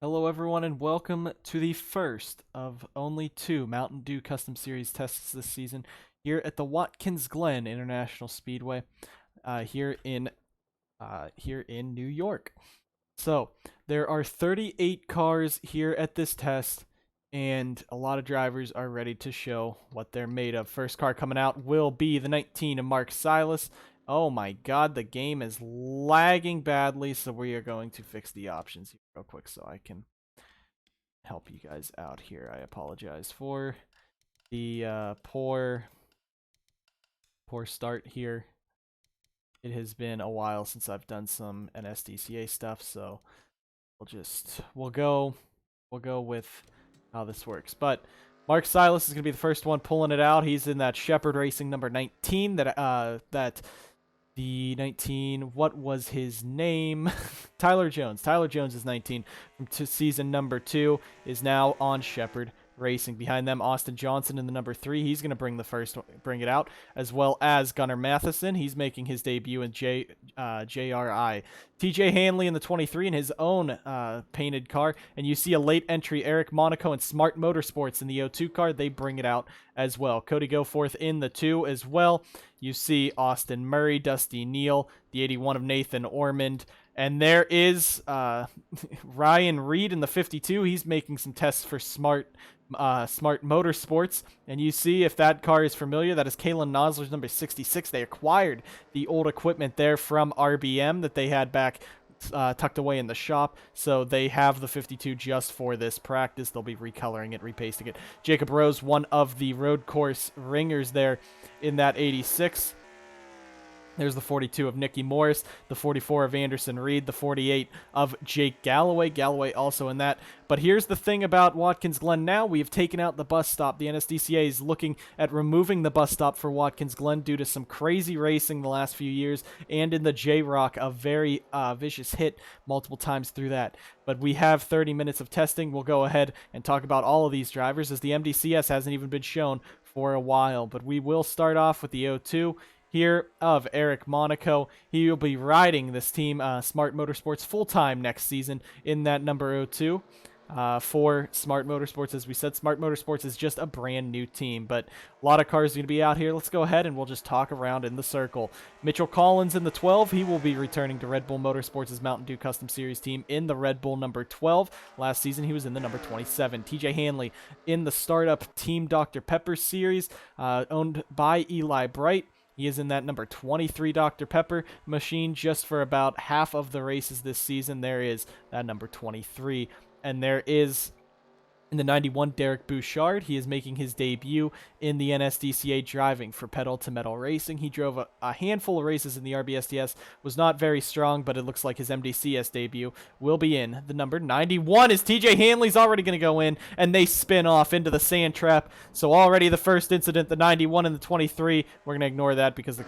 Hello, everyone, and welcome to the first of only two Mountain Dew Custom Series tests this season here at the Watkins Glen International Speedway, here in New York. So there are 38 cars here at this test, and a lot of drivers are ready to show what they're made of. First car coming out will be the 19 of Mark Silas. Oh my god, the game is lagging badly, so we are going to fix the options here real quick so I can help you guys out here. I apologize for the poor start here. It has been a while since I've done some NSDCA stuff, so we'll go with how this works. But Mark Silas is going to be the first one pulling it out. He's in that Shepherd Racing number 19 that the 19, what was his name? Tyler Jones. Tyler Jones is 19 from season number 2, is now on Shepherd Racing. Behind them, Austin Johnson in the number 3. He's going to bring it out, as well as Gunnar Matheson. He's making his debut in JRI. TJ Hanley in the 23 in his own painted car. And you see a late entry, Eric Monaco and Smart Motorsports in the O2 car. They bring it out as well. Cody Goforth in the 2 as well. You see Austin Murray, Dusty Neal, the 81 of Nathan Ormond. And there is Ryan Reed in the 52. He's making some tests for Smart Motorsports. And you see, if that car is familiar, that is Kalen Nosler's number 66. They acquired the old equipment there from RBM that they had back tucked away in the shop, so they have the 52 just for this practice. They'll be recoloring it, repasting it. Jacob Rose, one of the road course ringers there in that 86. There's the 42 of Nicky Morris, the 44 of Anderson Reed, the 48 of Jake Galloway. Galloway also in that. But here's the thing about Watkins Glen now. We have taken out the bus stop. The NSDCA is looking at removing the bus stop for Watkins Glen due to some crazy racing the last few years, and in the J-Rock, a very vicious hit multiple times through that. But we have 30 minutes of testing. We'll go ahead and talk about all of these drivers, as the MDCS hasn't even been shown for a while. But we will start off with the O2 here of Eric Monaco. He will be riding this team, Smart Motorsports, full-time next season in that number 02 for Smart Motorsports. As we said, Smart Motorsports is just a brand new team, but a lot of cars are going to be out here. Let's go ahead and we'll just talk around in the circle. Mitchell Collins in the 12. He will be returning to Red Bull Motorsports' Mountain Dew Custom Series team in the Red Bull number 12. Last season, he was in the number 27. TJ Hanley in the startup Team Dr. Pepper series, owned by Eli Bright. He is in that number 23 Dr. Pepper machine just for about half of the races this season. There is that number 23. And there is, in the 91, Derek Bouchard. He is making his debut in the NSDCA driving for Pedal to Metal Racing. He drove a handful of races in the RBSDS, was not very strong, but it looks like his MDCS debut will be in. The number 91 is TJ Hanley's already going to go in, and they spin off into the sand trap. So already the first incident, the 91 and the 23, we're going to ignore that because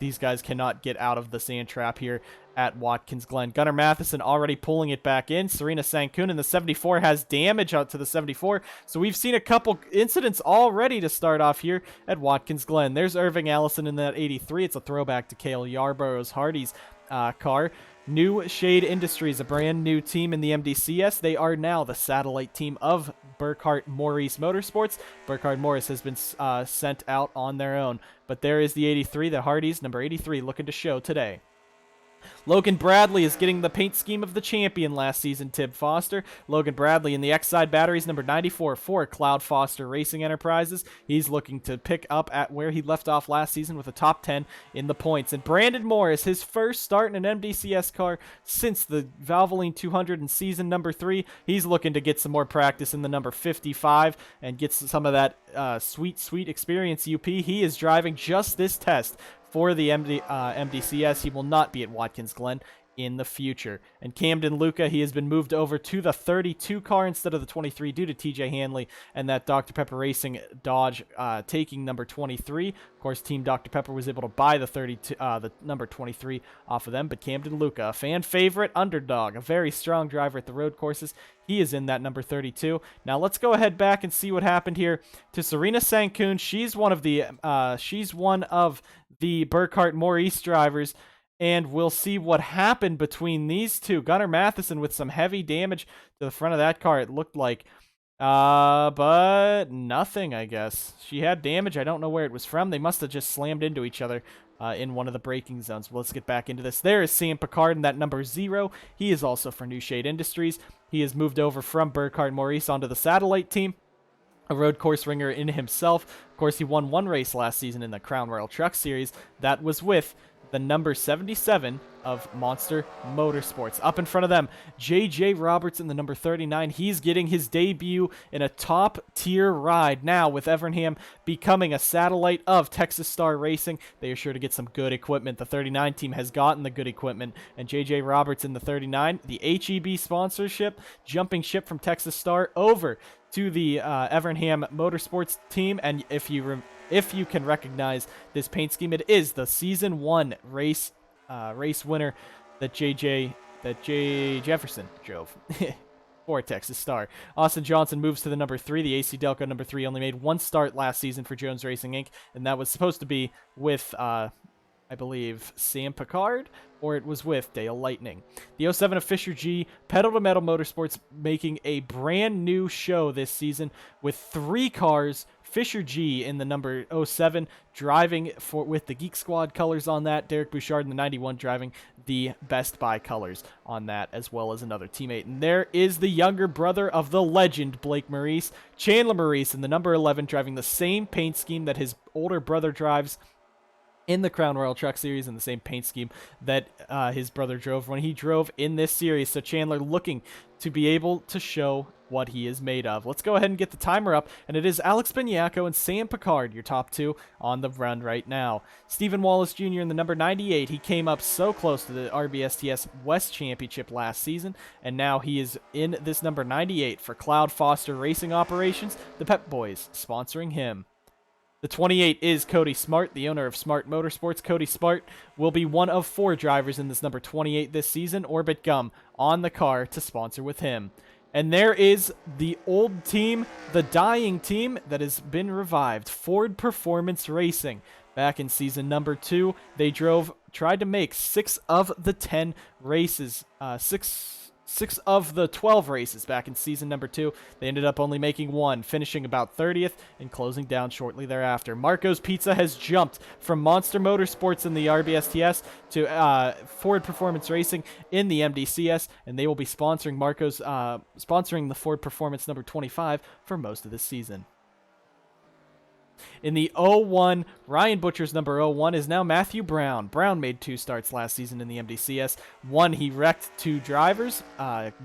these guys cannot get out of the sand trap here at Watkins Glen. Gunnar Matheson already pulling it back in. Serena Sankun in the 74 has damage out to the 74. So we've seen a couple incidents already to start off here at Watkins Glen. There's Irving Allison in that 83. It's a throwback to Cale Yarborough's Hardy's car. New Shade Industries, a brand new team in the MDCS. They are now the satellite team of Burkhart Maurice Motorsports. Burkhart Morris has been sent out on their own. But there is the 83, the Hardy's, number 83, looking to show today. Logan Bradley is getting the paint scheme of the champion last season, Tib Foster. Logan Bradley in the X-Side batteries, number 94 for Cloud Foster Racing Enterprises. He's looking to pick up at where he left off last season with a top 10 in the points. And Brandon Morris, his first start in an MDCS car since the Valvoline 200 in season number 3. He's looking to get some more practice in the number 55 and get some of that sweet experience UP. He is driving just this test for the MDCS. He will not be at Watkins Glen in the future. And Camden Luca, he has been moved over to the 32 car instead of the 23 due to TJ Hanley and that Dr. Pepper Racing Dodge taking number 23. Of course, Team Dr. Pepper was able to buy the number 23 off of them, but Camden Luca, a fan favorite underdog, a very strong driver at the road courses. He is in that number 32. Now let's go ahead back and see what happened here to Serena Sankun. She's one of the Burkhart Maurice drivers. and we'll see what happened between these two. Gunnar Matheson with some heavy damage to the front of that car, it looked like. But nothing, I guess. She had damage. I don't know where it was from. They must have just slammed into each other in one of the braking zones. Well, let's get back into this. There is Sam Picard in that number 0. He is also for New Shade Industries. He has moved over from Burkhart Maurice onto the satellite team. A road course ringer in himself. Of course, he won one race last season in the Crown Royal Truck Series. That was with the number 77 of Monster Motorsports. Up in front of them, JJ Roberts in the number 39. He's getting his debut in a top-tier ride now with Evernham becoming a satellite of Texas Star Racing. They are sure to get some good equipment. The 39 team has gotten the good equipment, and JJ Roberts in the 39, the HEB sponsorship, jumping ship from Texas Star over to the Evernham Motorsports team. And if you can recognize this paint scheme, it is the Season 1 race winner that Jay Jefferson drove for Texas Star. Austin Johnson moves to the number 3. The AC Delco number 3 only made one start last season for Jones Racing Inc., and that was supposed to be with I believe Sam Picard, or it was with Dale Lightning. The 07 of Fisher G, Pedal to Metal Motorsports, making a brand new show this season with 3 cars. Fisher G in the number 07 driving with the Geek Squad colors on that. Derek Bouchard in the 91 driving the Best Buy colors on that, as well as another teammate. And there is the younger brother of the legend, Blake Maurice, Chandler Maurice in the number 11, driving the same paint scheme that his older brother drives in the Crown Royal Truck Series, in the same paint scheme that his brother drove when he drove in this series. So Chandler looking to be able to show what he is made of. Let's go ahead and get the timer up, and it is Alex Benyako and Sam Picard, your top 2 on the run right now. Stephen Wallace Jr. in the number 98. He came up so close to the RBSTS West Championship last season, and now he is in this number 98 for Cloud Foster Racing Operations, the Pep Boys sponsoring him. The 28 is Cody Smart, the owner of Smart Motorsports. Cody Smart will be one of 4 drivers in this number 28 this season. Orbit Gum on the car to sponsor with him. And there is the old team, the dying team that has been revived, Ford Performance Racing. Back in season number 2, they tried to make 6 of the 10 races, 6 of the 12 races back in season number 2. They ended up only making 1, finishing about 30th and closing down shortly thereafter. Marco's Pizza has jumped from Monster Motorsports in the RBSTS to Ford Performance Racing in the MDCS, and they will be sponsoring sponsoring the Ford Performance number 25 for most of this season. In the 01, Ryan Butcher's number 01 is now Matthew Brown. Brown made 2 starts last season in the MDCS. One, he wrecked 2 drivers,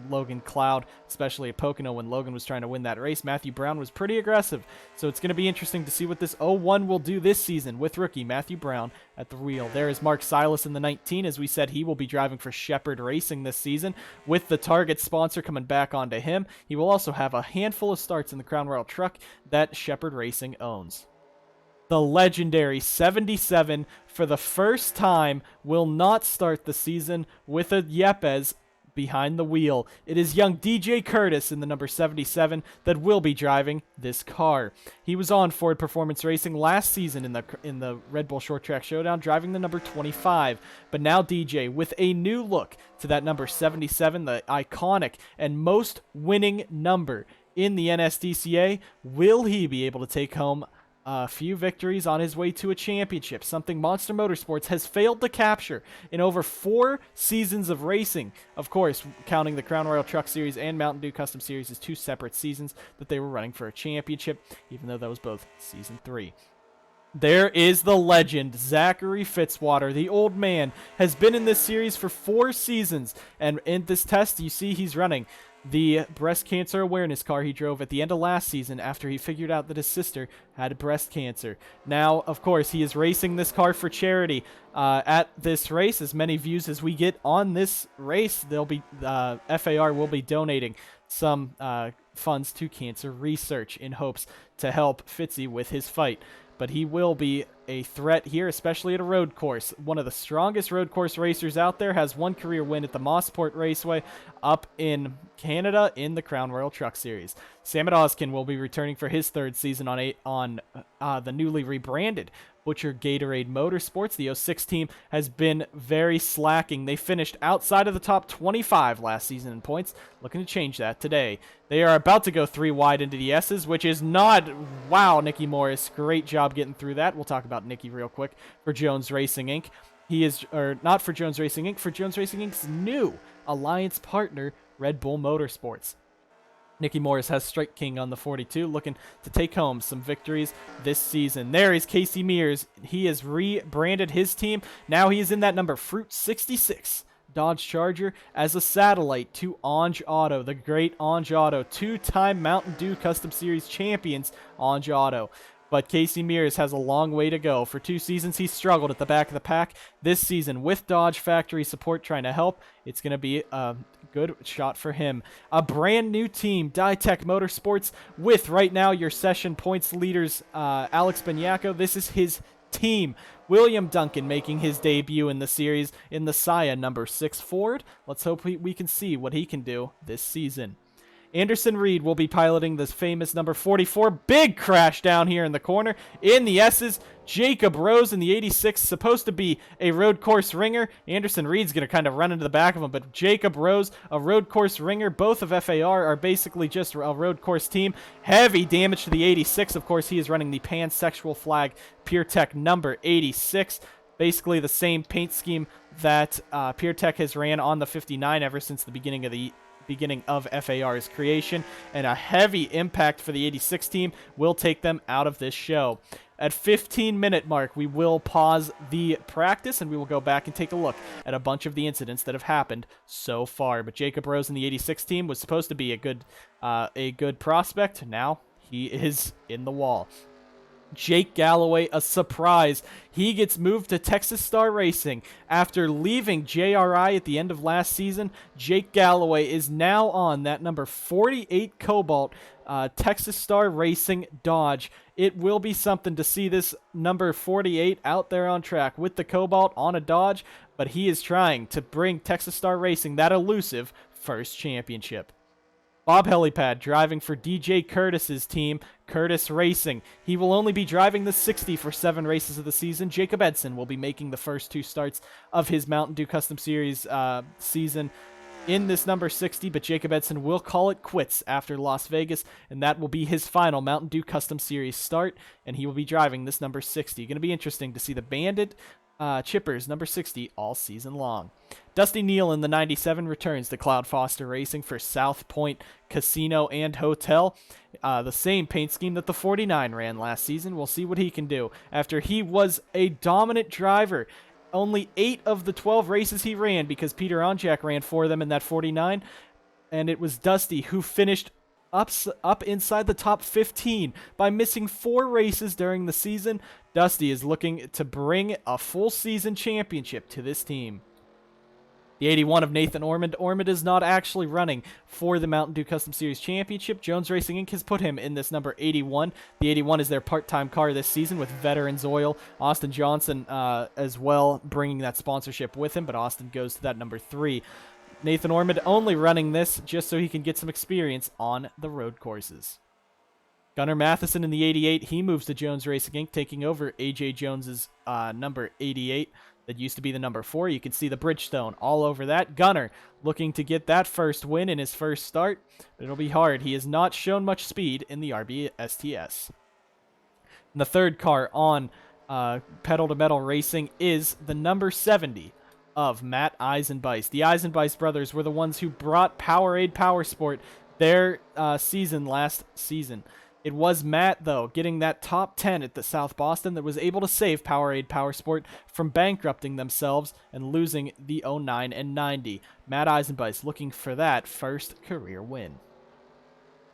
Logan Cloud, especially at Pocono when Logan was trying to win that race. Matthew Brown was pretty aggressive, so it's going to be interesting to see what this 01 will do this season with rookie Matthew Brown at the wheel. There is Mark Silas in the 19. As we said, he will be driving for Shepherd Racing this season with the Target sponsor coming back onto him. He will also have a handful of starts in the Crown Royal Truck that Shepherd Racing owns. The legendary 77, for the first time, will not start the season with a Yepes behind the wheel. It is young DJ Curtis in the number 77 that will be driving this car. He was on Ford Performance Racing last season in the Red Bull Short Track Showdown, driving the number 25. But now DJ, with a new look to that number 77, the iconic and most winning number in the NSDCA, will he be able to take home a few victories on his way to a championship, something Monster Motorsports has failed to capture in over 4 seasons of racing? Of course, counting the Crown Royal Truck Series and Mountain Dew Custom Series as 2 separate seasons that they were running for a championship, even though that was both Season 3. There is the legend, Zachary Fitzwater. The old man has been in this series for 4 seasons, and in this test, you see he's running the breast cancer awareness car he drove at the end of last season after he figured out that his sister had breast cancer. Now, of course, he is racing this car for charity. At this race, as many views as we get on this race, FAR will be donating some funds to cancer research in hopes to help Fitzy with his fight. But he will be a threat here, especially at a road course. One of the strongest road course racers out there, has one career win at the Mossport Raceway up in Canada in the Crown Royal Truck Series. Sam Oskin will be returning for his third season on the newly rebranded Butcher Gatorade Motorsports. The 06 team has been very slacking. They finished outside of the top 25 last season in points. Looking to change that today. They are about to go 3 wide into the S's, which is not... Wow, Nicky Morris. Great job getting through that. We'll talk about Nicky real quick for Jones Racing Inc. He is... Or not for Jones Racing Inc. For Jones Racing Inc.'s new alliance partner, Red Bull Motorsports. Nicky Morris has Strike King on the 42, looking to take home some victories this season. There is Casey Mears. He has rebranded his team. Now he is in that number, Fruit 66 Dodge Charger, as a satellite to Ange Auto, the great Ange Auto, 2-time Mountain Dew Custom Series champions, Ange Auto. But Casey Mears has a long way to go. For 2 seasons, he struggled at the back of the pack. This season, with Dodge factory support trying to help, it's going to be a good shot for him. A brand new team, Ditech Motorsports, with right now your session points leaders, Alex Benyako. This is his team. William Duncan making his debut in the series in the Saya number 6 Ford. Let's hope we can see what he can do this season. Anderson Reed will be piloting this famous number 44. Big crash down here in the corner. In the S's, Jacob Rose in the 86, supposed to be a road course ringer. Anderson Reed's going to kind of run into the back of him, but Jacob Rose, a road course ringer. Both of FAR are basically just a road course team. Heavy damage to the 86. Of course, he is running the pansexual flag PureTech number 86. Basically the same paint scheme that PureTech has ran on the 59 ever since the beginning of FAR's creation, and a heavy impact for the 86 team will take them out of this show. At 15-minute mark, we will pause the practice, and we will go back and take a look at a bunch of the incidents that have happened so far. But Jacob Rose in the 86 team was supposed to be a good prospect. Now he is in the wall. Jake Galloway, a surprise. He gets moved to Texas Star Racing. After leaving JRI at the end of last season, Jake Galloway is now on that number 48 Cobalt Texas Star Racing Dodge. It will be something to see this number 48 out there on track with the Cobalt on a Dodge, but he is trying to bring Texas Star Racing that elusive first championship. Bob Helipad driving for DJ Curtis's team, Curtis Racing. He will only be driving the 60 for 7 races of the season. Jacob Edson will be making the first 2 starts of his Mountain Dew Custom Series season in this number 60, but Jacob Edson will call it quits after Las Vegas, and that will be his final Mountain Dew Custom Series start, and he will be driving this number 60. Going to be interesting to see the Bandit Chippers number 60 all season long. Dusty Neal in the 97 returns to Cloud Foster Racing for South Point Casino and Hotel. The same paint scheme that the 49 ran last season. We'll see what he can do. After he was a dominant driver, only 8 of the 12 races he ran, because Peter Onjak ran 4 of them in that 49, and it was Dusty who finished up inside the top 15 by missing 4 races during the season. Dusty is looking to bring a full season championship to this team. The 81 of Nathan Ormond. Ormond is not actually running for the Mountain Dew Custom Series Championship. Jones Racing Inc. has put him in this number 81. The 81 is their part-time car this season with Veterans Oil. Austin Johnson as well bringing that sponsorship with him, but Austin goes to that number 3. Nathan Ormond only running this just so he can get some experience on the road courses. Gunnar Matheson in the 88, he moves to Jones Racing Inc., taking over AJ Jones's number 88. That used to be the number 4. You can see the Bridgestone all over that. Gunnar looking to get that first win in his first start. But it'll be hard. He has not shown much speed in the RBSTS. And the third car on Pedal to Metal Racing is the number 70 of Matt Eisenbeis. The Eisenbeis brothers were the ones who brought Powerade Powersport their season last season. It was Matt, though, getting that top 10 at the South Boston that was able to save Powerade Powersport from bankrupting themselves and losing the 09 and 90. Matt Eisenbeis looking for that first career win.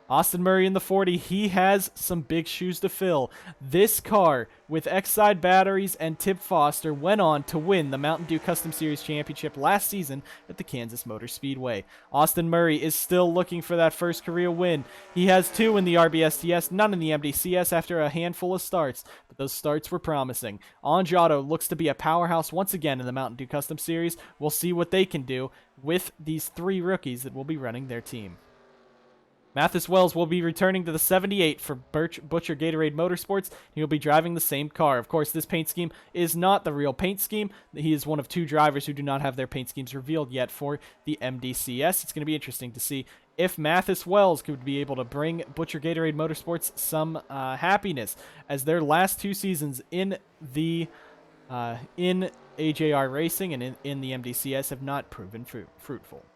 Austin Murray in the 40, he has some big shoes to fill. This car, with X-Side batteries and Tib Foster, went on to win the Mountain Dew Custom Series Championship last season at the Kansas Motor Speedway. Austin Murray is still looking for that first career win. He has 2 in the RBSTS, none in the MDCS after a handful of starts, but those starts were promising. Angiato looks to be a powerhouse once again in the Mountain Dew Custom Series. We'll see what they can do with these 3 rookies that will be running their team. Mathis Wells will be returning to the 78 for Butcher Gatorade Motorsports. He will be driving the same car. Of course, this paint scheme is not the real paint scheme. He is one of 2 drivers who do not have their paint schemes revealed yet for the MDCS. It's going to be interesting to see if Mathis Wells could be able to bring Butcher Gatorade Motorsports some happiness, as their last 2 seasons in the in AJR Racing and in the MDCS have not proven fruitful.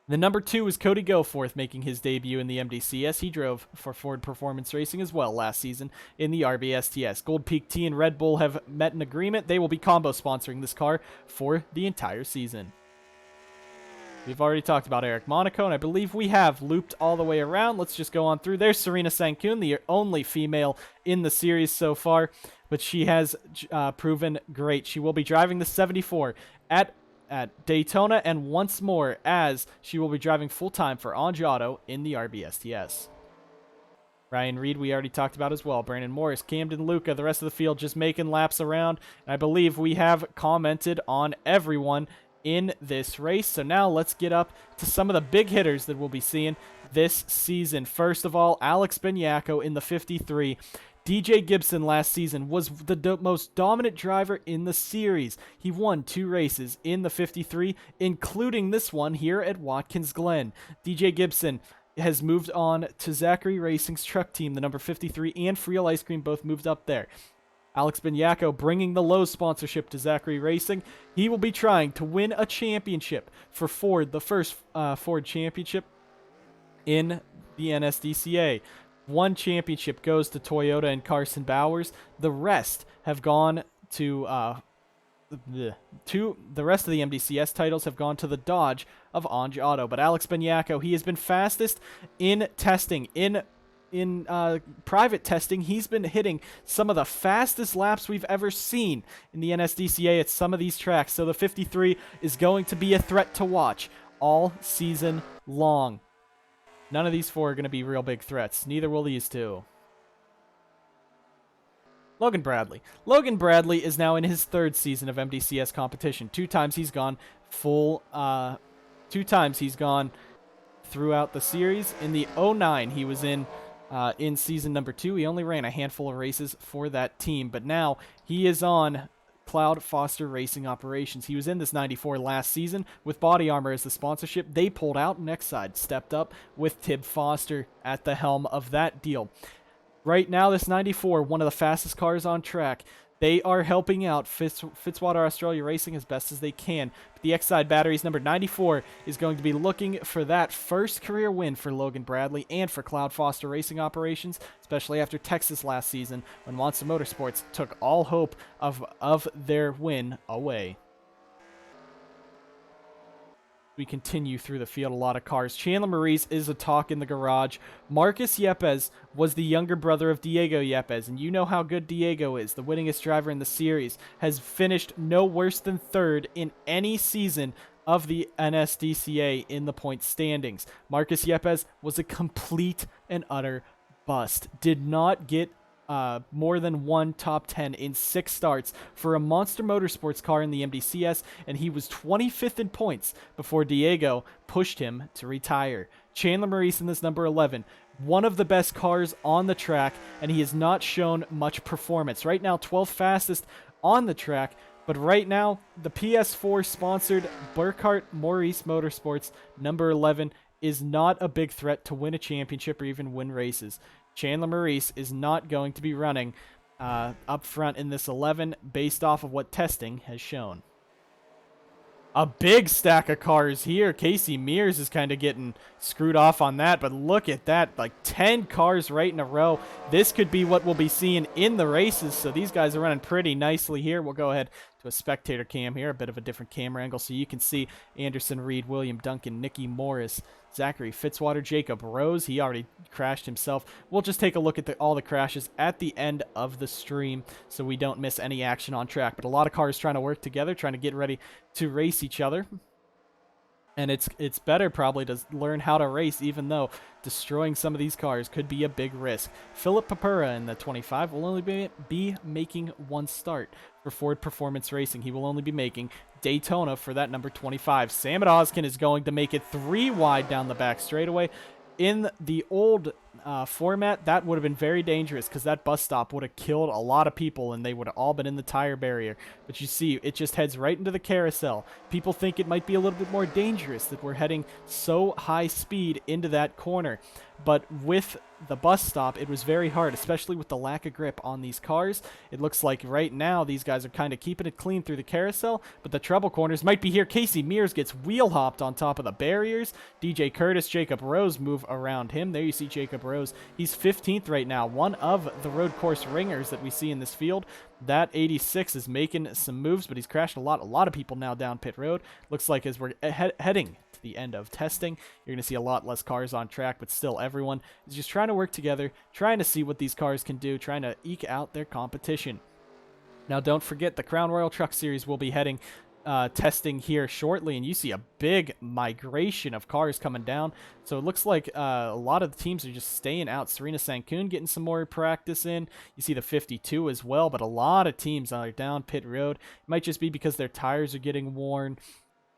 The number 2 is Cody Goforth, making his debut in the MDCS. He drove for Ford Performance Racing as well last season in the RBSTS. Gold Peak T and Red Bull have met an agreement. They will be combo sponsoring this car for the entire season. We've already talked about Eric Monaco, and I believe we have looped all the way around. Let's just go on through. There's Serena Sankoon, the only female in the series so far, but she has proven great. She will be driving the 74 at Daytona, and once more, as she will be driving full-time for Angiato in the RBSTS. Ryan Reed, we already talked about as well. Brandon Morris, Camden Luca, the rest of the field just making laps around. And I believe we have commented on everyone in this race. So now let's get up to some of the big hitters that we'll be seeing this season. First of all, Alex Benyako in the 53. DJ Gibson last season was the most dominant driver in the series. He won 2 races in the 53, including this one here at Watkins Glen. DJ Gibson has moved on to Zachary Racing's truck team. The number 53 and Friel Ice Cream both moved up there. Alex Benyako bringing the Lowe's sponsorship to Zachary Racing. He will be trying to win a championship for Ford, the first Ford championship in the NSDCA. 1 championship goes to Toyota and Carson Bowers. The rest have gone to the rest of the MDCS titles have gone to the Dodge of Angiato. But Alex Benyako, he has been fastest in testing. In private testing, he's been hitting some of the fastest laps we've ever seen in the NSDCA at some of these tracks. So the 53 is going to be a threat to watch all season long. None of these 4 are going to be real big threats. Neither will these 2. Logan Bradley. Logan Bradley is now in his 3rd season of MDCS competition. 2 times he's gone full. 2 times he's gone throughout the series. In the 09, he was in season number 2. He only ran a handful of races for that team, but now he is on Cloud Foster Racing Operations. He was in this 94 last season with Body Armor as the sponsorship. They pulled out, and X-Side stepped up with Tib Foster at the helm of that deal. Right now, this 94, one of the fastest cars on track. They are helping out Fitzwater Australia Racing as best as they can. But the X-Side Batteries number 94 is going to be looking for that first career win for Logan Bradley and for Cloud Foster Racing Operations, especially after Texas last season when Monster Motorsports took all hope of their win away. We continue through the field, a lot of cars. Chandler Maurice is a talk in the garage. Marcus Yepes was the younger brother of Diego Yepes, and you know how good Diego is. The winningest driver in the series has finished no worse than 3rd in any season of the NSDCA in the point standings. Marcus Yepes was a complete and utter bust. Did not get more than 1 top 10 in 6 starts for a Monster Motorsports car in the MDCS, and he was 25th in points before Diego pushed him to retire. Chandler Maurice in this number 11, one of the best cars on the track, and he has not shown much performance. Right now, 12th fastest on the track, but right now, the PS4 sponsored Burkhart Maurice Motorsports number 11 is not a big threat to win a championship or even win races. Chandler Maurice is not going to be running up front in this 11 based off of what testing has shown. A big stack of cars here. Casey Mears is kind of getting screwed off on that, but look at that, like 10 cars right in a row. This could be what we'll be seeing in the races, so these guys are running pretty nicely here. We'll go ahead to a spectator cam here, a bit of a different camera angle, so you can see Anderson, Reed, William Duncan, Nicky Morris, Zachary Fitzwater, Jacob Rose. He already crashed himself. We'll just take a look at all the crashes at the end of the stream so we don't miss any action on track. But a lot of cars trying to work together, trying to get ready to race each other. And it's better probably to learn how to race, even though destroying some of these cars could be a big risk. Philip Papura in the 25 will only be making one start for Ford Performance Racing. He will only be making Daytona for that number 25. Sam Oskin is going to make it 3 wide down the back straightaway. In the old format, that would have been very dangerous because that bus stop would have killed a lot of people and they would have all been in the tire barrier. But you see, it just heads right into the carousel. People think it might be a little bit more dangerous that we're heading so high speed into that corner. But with the bus stop, it was very hard, especially with the lack of grip on these cars. It looks like right now these guys are kind of keeping it clean through the carousel, but the trouble corners might be here. Casey Mears gets wheel hopped on top of the barriers. DJ Curtis, Jacob Rose move around him. There you see Jacob Rose. He's 15th right now, one of the road course ringers that we see in this field. That 86 is making some moves, but he's crashed a lot of people now down pit road. Looks like as we're heading to the end of testing, you're going to see a lot less cars on track, but still everyone is just trying to work together, trying to see what these cars can do, trying to eke out their competition. Now, don't forget, the Crown Royal Truck Series will be heading testing here shortly, and you see a big migration of cars coming down. So it looks like a lot of the teams are just staying out. Serena Sankoon getting some more practice in. You see the 52 as well, but a lot of teams are down pit road. It might just be because their tires are getting worn,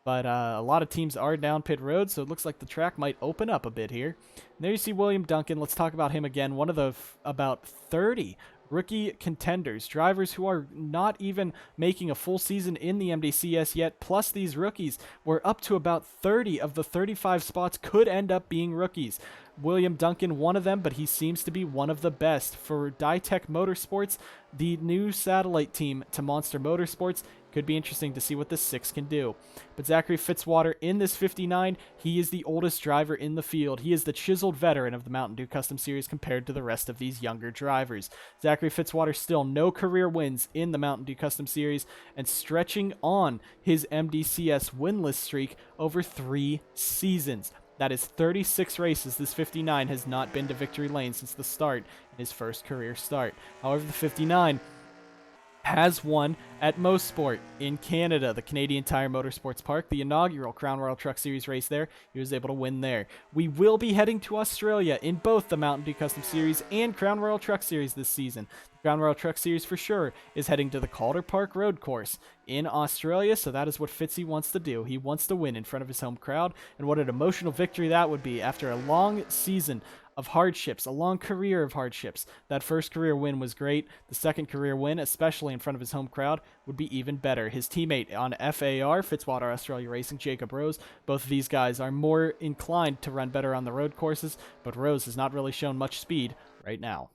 but a lot of teams are down pit road, so it looks like the track might open up a bit here. And there you see William Duncan. Let's talk about him again. One of the about 30 rookie contenders, drivers who are not even making a full season in the MDCS yet, plus these rookies, where up to about 30 of the 35 spots could end up being rookies. William Duncan, one of them, but he seems to be one of the best. For Ditech Motorsports, the new satellite team to Monster Motorsports, could be interesting to see what the 6 can do. But Zachary Fitzwater in this 59, he is the oldest driver in the field. He is the chiseled veteran of the Mountain Dew Custom Series compared to the rest of these younger drivers. Zachary Fitzwater still no career wins in the Mountain Dew Custom Series and stretching on his MDCS winless streak over 3 seasons. That is 36 races. This 59 has not been to victory lane since the start in his first career start. However, the 59 has won at Mosport in Canada, the Canadian Tire Motorsports Park, the inaugural Crown Royal Truck Series race there. He was able to win there. We will be heading to Australia in both the Mountain Dew Custom Series and Crown Royal Truck Series this season. The Crown Royal Truck Series for sure is heading to the Calder Park Road Course in Australia, so that is what Fitzy wants to do. He wants to win in front of his home crowd, and what an emotional victory that would be after a long season of hardships, a long career of hardships. That first career win was great. The second career win, especially in front of his home crowd, would be even better. His teammate on FAR, Fitzwater Australia Racing, Jacob Rose, both of these guys are more inclined to run better on the road courses, but Rose has not really shown much speed right now.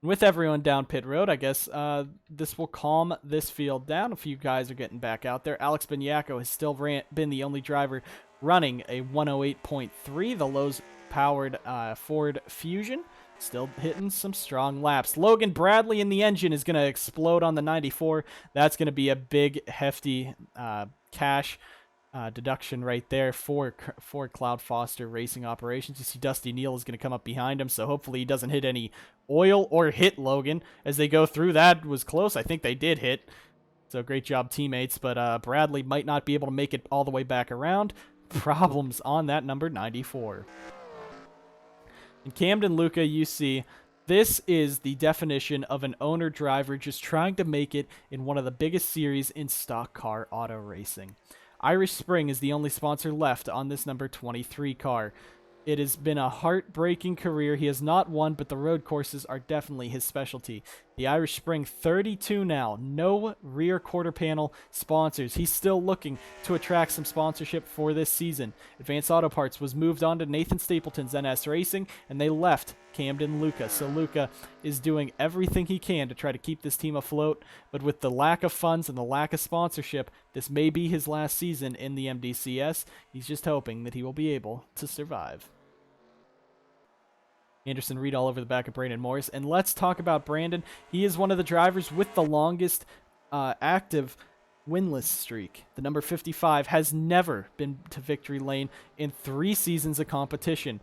With everyone down pit road, I guess this will calm this field down. A few guys are getting back out there. Alex Binyako has still been the only driver running a 108.3, the Lowe's-powered Ford Fusion. Still hitting some strong laps. Logan Bradley in the engine is going to explode on the 94. That's going to be a big, hefty cash deduction right there for Cloud Foster Racing Operations. You see Dusty Neal is going to come up behind him, so hopefully he doesn't hit any oil or hit Logan as they go through. That was close. I think they did hit. So great job, teammates, but Bradley might not be able to make it all the way back around. Problems on that number 94. In Camden Luca, you see this is the definition of an owner-driver just trying to make it in one of the biggest series in stock car auto racing. Irish Spring is the only sponsor left on this number 23 car. It has been a heartbreaking career. He has not won, but the road courses are definitely his specialty. The Irish Spring 32 now. No rear quarter panel sponsors. He's still looking to attract some sponsorship for this season. Advanced Auto Parts was moved on to Nathan Stapleton's NS Racing, and they left Camden Luca. So Luca is doing everything he can to try to keep this team afloat, but with the lack of funds and the lack of sponsorship, this may be his last season in the MDCS. He's just hoping that he will be able to survive. Anderson Reed all over the back of Brandon Morris. And let's talk about Brandon. He is one of the drivers with the longest active winless streak. The number 55 has never been to victory lane in 3 seasons of competition.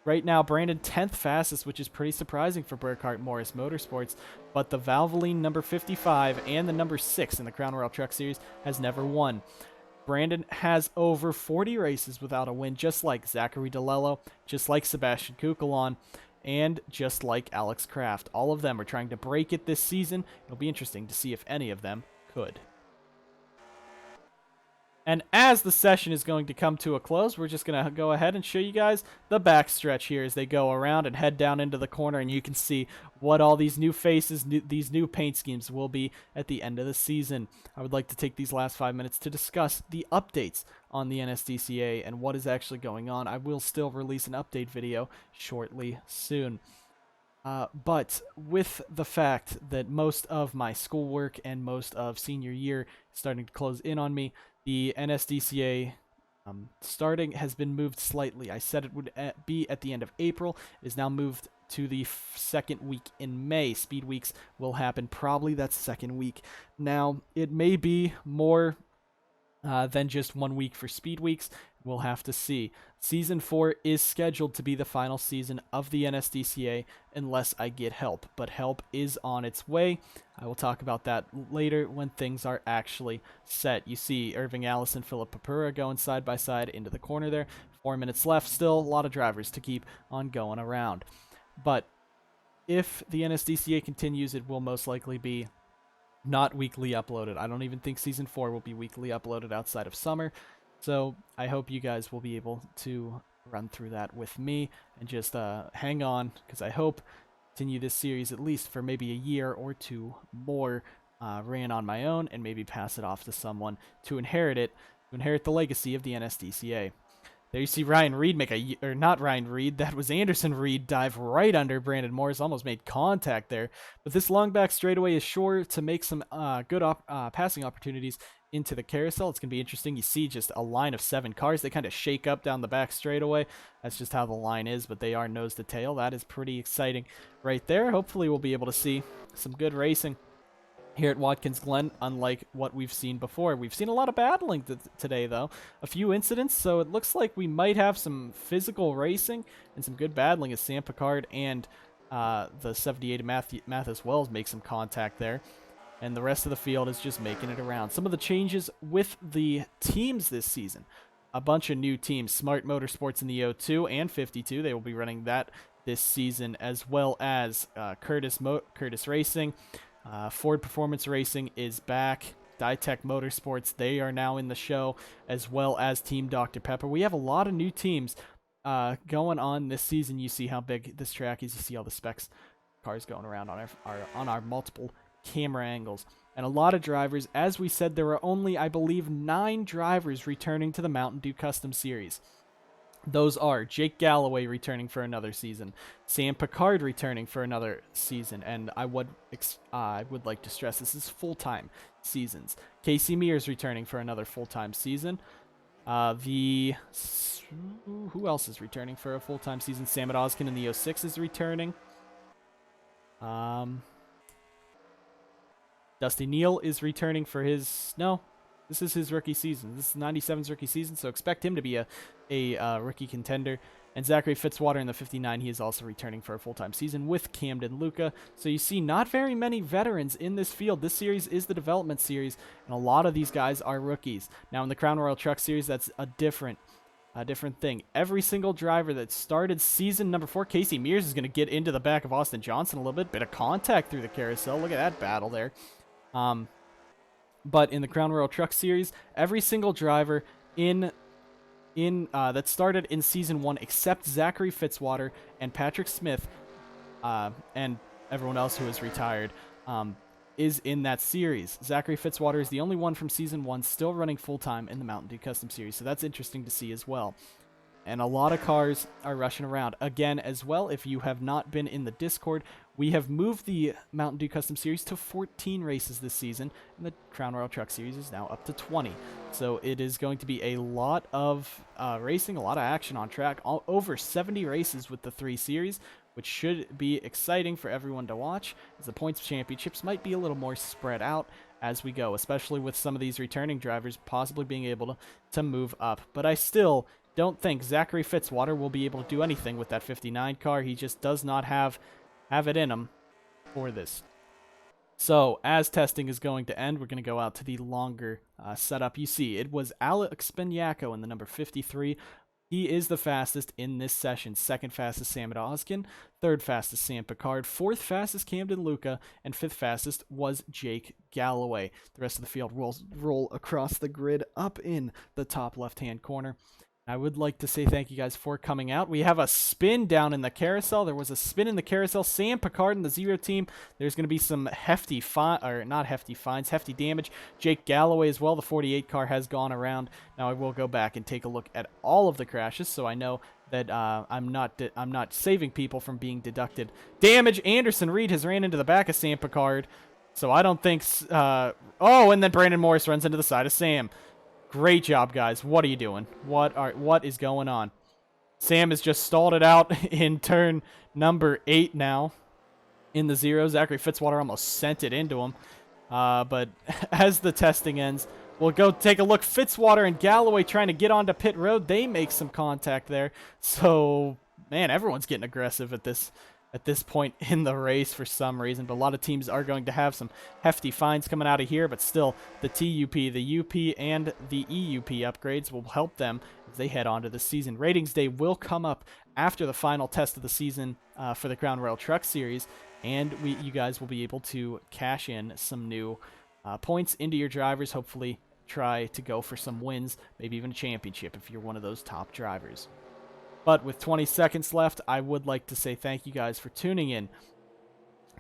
Right now, Brandon 10th fastest, which is pretty surprising for Burkhart Morris Motorsports, but the Valvoline number 55 and the number 6 in the Crown Royal Truck Series has never won. Brandon has over 40 races without a win, just like Zachary DeLello, just like Sebastian Kukulon, and just like Alex Kraft. All of them are trying to break it this season. It'll be interesting to see if any of them could. And as the session is going to come to a close, we're just going to go ahead and show you guys the backstretch here as they go around and head down into the corner, and you can see what all these new faces, these new paint schemes will be at the end of the season. I would like to take these last 5 minutes to discuss the updates on the NSDCA and what is actually going on. I will still release an update video shortly soon. But with the fact that most of my schoolwork and most of senior year is starting to close in on me, the NSDCA starting has been moved slightly. I said it would be at the end of April. It is now moved to the second week in May. Speed weeks will happen probably that second week. Now, it may be more than just 1 week for speed weeks. We'll have to see. Season 4 is scheduled to be the final season of the NSDCA unless I get help, but help is on its way. I will talk about that later when things are actually set. You see Irving Alice and Philip Papura going side by side into the corner there. 4 minutes left. Still a lot of drivers to keep on going around. But if the NSDCA continues, it will most likely be not weekly uploaded. I don't even think Season 4 will be weekly uploaded outside of summer. So I hope you guys will be able to run through that with me and just hang on, because I hope continue this series at least for maybe a year or 2 more, ran on my own, and maybe pass it off to someone to inherit the legacy of the NSDCA. There you see Ryan Reed make or not Ryan Reed, that was Anderson Reed, dive right under Brandon Morris, almost made contact there. But this long back straightaway is sure to make some good passing opportunities into the carousel. It's going to be interesting. You see just a line of 7 cars. They kind of shake up down the back straightaway. That's just how the line is, but they are nose to tail. That is pretty exciting right there. Hopefully we'll be able to see some good racing here at Watkins Glen, unlike what we've seen before. We've seen a lot of battling today, though. A few incidents, so it looks like we might have some physical racing and some good battling as Sam Picard and the 78 Mathis Wells make some contact there. And the rest of the field is just making it around. Some of the changes with the teams this season. A bunch of new teams. Smart Motorsports in the 02 and 52. They will be running that this season, as well as Curtis Racing. Ford Performance Racing is back. Ditech Motorsports, they are now in the show, as well as Team Dr. Pepper. We have a lot of new teams going on this season. You see how big this track is. You see all the specs cars going around on our multiple camera angles. And a lot of drivers. As we said, there are only, I believe, 9 drivers returning to the Mountain Dew Custom Series. Those are Jake Galloway returning for another season, Sam Picard returning for another season, and I would like to stress this is full-time seasons. Casey Mears returning for another full-time season. Who else is returning for a full-time season? Sam Oskin in the 06 is returning. Dusty Neal is returning for his... No, this is his rookie season. This is 97's rookie season, so expect him to be a rookie contender. And Zachary Fitzwater in the 59, he is also returning for a full-time season with Camden Luca. So you see not very many veterans in this field. This series is the development series, and a lot of these guys are rookies. Now in the Crown Royal Truck Series, that's a different thing. Every single driver that started season number 4, Casey Mears is going to get into the back of Austin Johnson a little bit of contact through the carousel. Look at that battle there. But in the Crown Royal Truck Series, every single driver that started in season 1 except Zachary Fitzwater and Patrick Smith and everyone else who is retired is in that series. Zachary Fitzwater is the only one from season 1 still running full-time in the Mountain Dew Custom Series, so that's interesting to see as well. And a lot of cars are rushing around. Again, as well, if you have not been in the Discord, we have moved the Mountain Dew Custom Series to 14 races this season, and the Crown Royal Truck Series is now up to 20. So it is going to be a lot of racing, a lot of action on track, over 70 races with the 3 series, which should be exciting for everyone to watch, as the points championships might be a little more spread out, as we go, especially with some of these returning drivers possibly being able to move up. But I still don't think Zachary Fitzwater will be able to do anything with that 59 car. He just does not have it in him for this. So, as testing is going to end, we're going to go out to the longer setup. You see, it was Alex Benyako in the number 53. He is the fastest in this session. Second fastest, Sam Oskin. Third fastest, Sam Picard. Fourth fastest, Camden Luca. And fifth fastest was Jake Galloway. The rest of the field will roll across the grid up in the top left-hand corner. I would like to say thank you guys for coming out. We have a spin down in the carousel. There was a spin in the carousel. Sam Picard and the Zero team. There's going to be some hefty not hefty fines, hefty damage. Jake Galloway as well. The 48 car has gone around. Now I will go back and take a look at all of the crashes, so I know that I'm not saving people from being deducted damage. Anderson Reed has ran into the back of Sam Picard, so I don't think. Oh, and then Brandon Morris runs into the side of Sam. Great job, guys. What are you doing? What is going on? Sam has just stalled it out in turn number 8 now in the zero. Zachary Fitzwater almost sent it into him. But as the testing ends, we'll go take a look. Fitzwater and Galloway trying to get onto pit road. They make some contact there. So, man, everyone's getting aggressive at this point in the race for some reason, but a lot of teams are going to have some hefty fines coming out of here, but still the TUP, the UP, and the EUP upgrades will help them as they head on to the season. Ratings Day will come up after the final test of the season for the Crown Royal Truck Series, and you guys will be able to cash in some new points into your drivers, hopefully try to go for some wins, maybe even a championship if you're one of those top drivers. But with 20 seconds left, I would like to say thank you guys for tuning in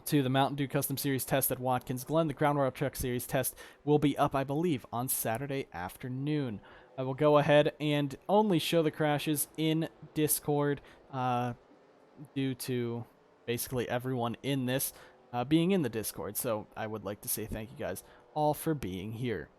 to the Mountain Dew Custom Series test at Watkins Glen. The Crown Royal Truck Series test will be up, I believe, on Saturday afternoon. I will go ahead and only show the crashes in Discord due to basically everyone in this being in the Discord. So I would like to say thank you guys all for being here.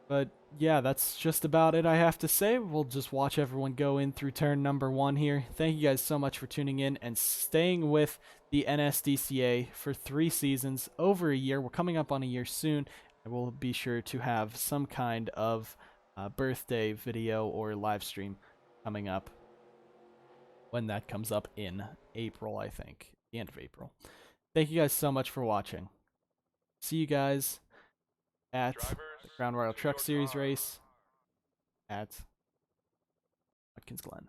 But yeah, that's just about it I have to say. We'll just watch everyone go in through turn number 1 here. Thank you guys so much for tuning in and staying with the NSDCA for 3 seasons, over a year. We're coming up on a year soon. I will be sure to have some kind of birthday video or live stream coming up when that comes up in April, I think. The end of April. Thank you guys so much for watching. See you guys at the Crown Royal Truck Series race at Watkins Glen.